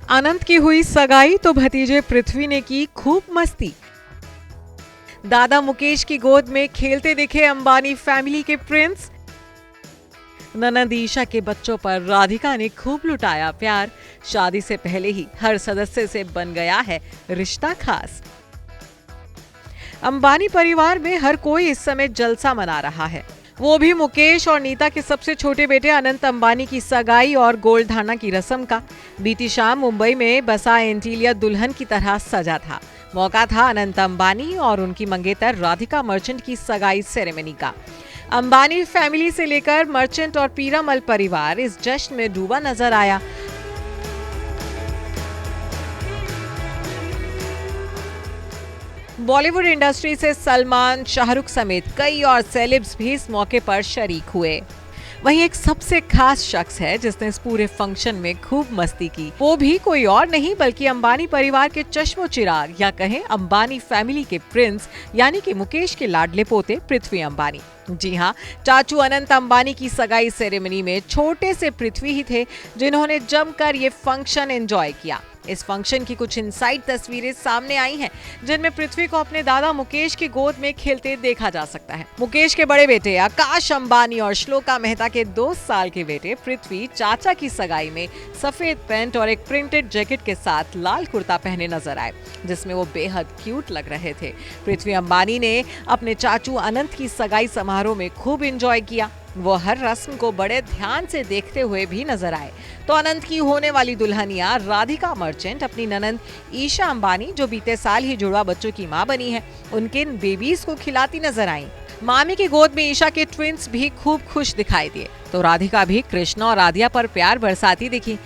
अनंत की हुई सगाई तो भतीजे पृथ्वी ने की खूब मस्ती। दादा मुकेश की गोद में खेलते दिखे अंबानी फैमिली के प्रिंस। ननद ईशा के बच्चों पर राधिका ने खूब लुटाया प्यार। शादी से पहले ही हर सदस्य से बन गया है रिश्ता खास। अंबानी परिवार में हर कोई इस समय जलसा मना रहा है, वो भी मुकेश और नीता के सबसे छोटे बेटे अनंत अंबानी की सगाई और गोल्ड की रस्म का। बीती शाम मुंबई में बसा एंटीलिया दुल्हन की तरह सजा था। मौका था अनंत अंबानी और उनकी मंगेतर राधिका मर्चेंट की सगाई सेरेमनी का। अंबानी फैमिली से लेकर मर्चेंट और पीरामल परिवार इस जश्न में डूबा नजर आया। बॉलीवुड इंडस्ट्री से सलमान, शाहरुख समेत कई और सेलेब्स भी इस मौके पर शरीक हुए। वहीं एक सबसे खास शख्स है जिसने इस पूरे फंक्शन में खूब मस्ती की। वो भी कोई और नहीं बल्कि अंबानी परिवार के चश्मो चिराग या कहें अंबानी फैमिली के प्रिंस यानी कि मुकेश के लाडले पोते पृथ्वी अंबानी। जी हाँ, चाचू अनंत अंबानी की सगाई सेरेमनी में छोटे से पृथ्वी ही थे जिन्होंने जमकर ये फंक्शन एंजॉय किया। इस फंक्शन की कुछ इनसाइड तस्वीरें सामने आई हैं, जिनमें पृथ्वी को अपने दादा मुकेश की गोद में खेलते देखा जा सकता है। मुकेश के बड़े बेटे आकाश अंबानी और श्लोका मेहता के 2 साल के बेटे पृथ्वी चाचा की सगाई में सफेद पैंट और एक प्रिंटेड जैकेट के साथ लाल कुर्ता पहने नजर आए, जिसमें वो बेहद क्यूट लग रहे थे। पृथ्वी अंबानी ने अपने चाचू अनंत की सगाई समारोह में खूब एंजॉय किया। वो हर रस्म को बड़े ध्यान से देखते हुए भी नजर आए। तो अनंत की होने वाली दुल्हनिया राधिका मर्चेंट अपनी ननंद ईशा अंबानी, जो बीते साल ही जुड़वा बच्चों की मां बनी है, उनके बेबीज को खिलाती नजर आई। मामी की गोद में ईशा के ट्विंस भी खूब खुश दिखाई दिए। तो राधिका भी कृष्णा और आदिया पर प्यार बरसाती दिखी।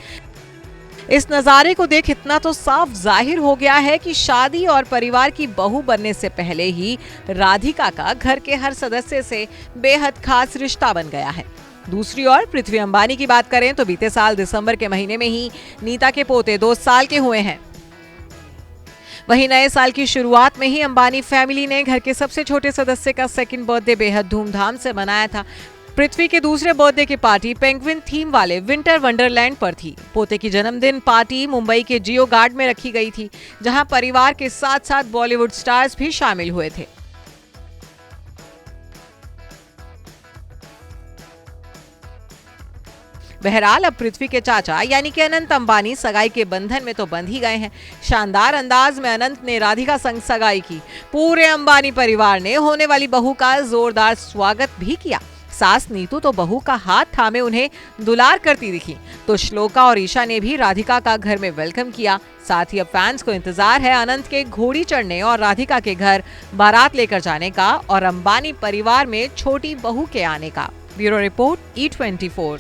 इस नजारे को देख इतना तो साफ जाहिर हो गया है कि शादी और परिवार की बहू बनने से पहले ही राधिका का घर के हर सदस्य से बेहद खास रिश्ता बन गया है। दूसरी ओर पृथ्वी अंबानी की बात करें तो बीते साल दिसंबर के महीने में ही नीता के पोते 2 साल के हुए हैं। वहीं नए साल की शुरुआत में ही अंबानी फैमिली ने घर के सबसे छोटे सदस्य का सेकंड बर्थडे बेहद धूमधाम से मनाया था। पृथ्वी के दूसरे बर्थडे की पार्टी पेंगुइन थीम वाले विंटर वंडरलैंड पर थी। पोते की जन्मदिन पार्टी मुंबई के जियो गार्ड में रखी गई थी, जहां परिवार के साथ साथ बॉलीवुड स्टार्स भी शामिल हुए थे। बहरहाल अब पृथ्वी के चाचा यानी कि अनंत अंबानी सगाई के बंधन में तो बंध ही गए हैं। शानदार अंदाज में अनंत ने राधिका संग सगाई की। पूरे अंबानी परिवार ने होने वाली बहू का जोरदार स्वागत भी किया। सास नीतू तो बहू का हाथ थामे उन्हें दुलार करती दिखी। तो श्लोका और ईशा ने भी राधिका का घर में वेलकम किया। साथ ही अब फैंस को इंतजार है अनंत के घोड़ी चढ़ने और राधिका के घर बारात लेकर जाने का और अंबानी परिवार में छोटी बहू के आने का। Bureau report E24।